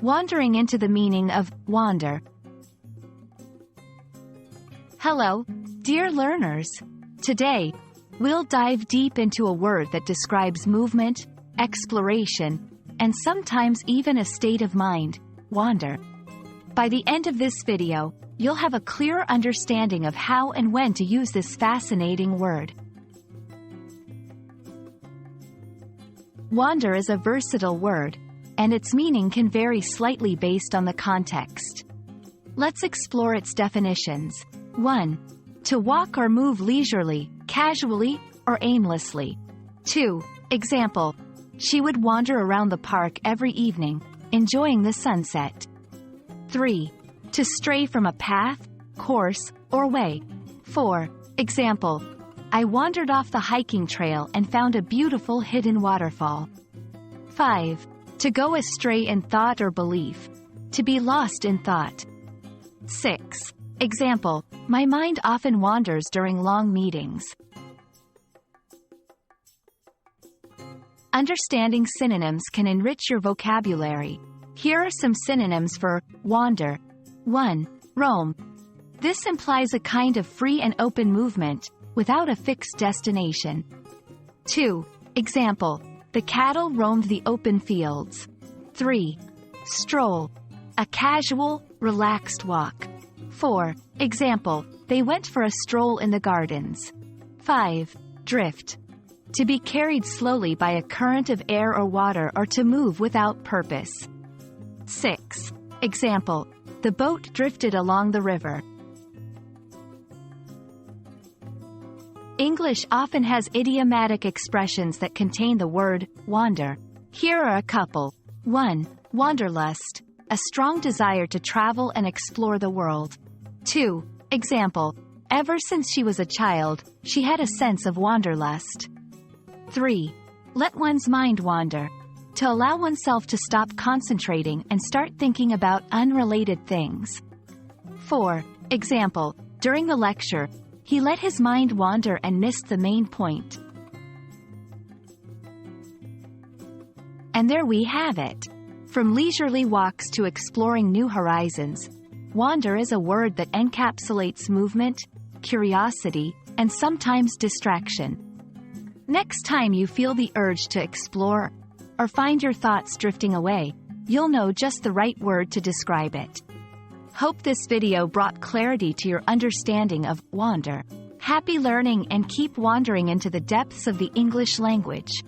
Wandering into the meaning of wander. Hello, dear learners. Today, we'll dive deep into a word that describes movement, exploration, and sometimes even a state of mind, wander. By the end of this video, you'll have a clearer understanding of how and when to use this fascinating word. Wander is a versatile word, and its meaning can vary slightly based on the context. Let's explore its definitions. 1. To walk or move leisurely, casually, or aimlessly. 2. Example. She would wander around the park every evening, enjoying the sunset. 3. To stray from a path, course, or way. 4. Example. I wandered off the hiking trail and found a beautiful hidden waterfall. 5. To go astray in thought or belief. To be lost in thought. 6. Example. My mind often wanders during long meetings. Understanding synonyms can enrich your vocabulary. Here are some synonyms for wander. 1. Roam. This implies a kind of free and open movement, without a fixed destination. 2. Example. The cattle roamed the open fields. 3. Stroll. A casual, relaxed walk. 4. Example. They went for a stroll in the gardens. 5. Drift. To be carried slowly by a current of air or water or to move without purpose. 6. Example. The boat drifted along the river. English often has idiomatic expressions that contain the word wander. Here are a couple. 1. Wanderlust. A strong desire to travel and explore the world. 2. Example. Ever since she was a child, she had a sense of wanderlust. 3. Let one's mind wander. To allow oneself to stop concentrating and start thinking about unrelated things. 4. Example. During the lecture, he let his mind wander and missed the main point. And there we have it. From leisurely walks to exploring new horizons, wander is a word that encapsulates movement, curiosity, and sometimes distraction. Next time you feel the urge to explore, or find your thoughts drifting away, you'll know just the right word to describe it. Hope this video brought clarity to your understanding of wander. Happy learning and keep wandering into the depths of the English language.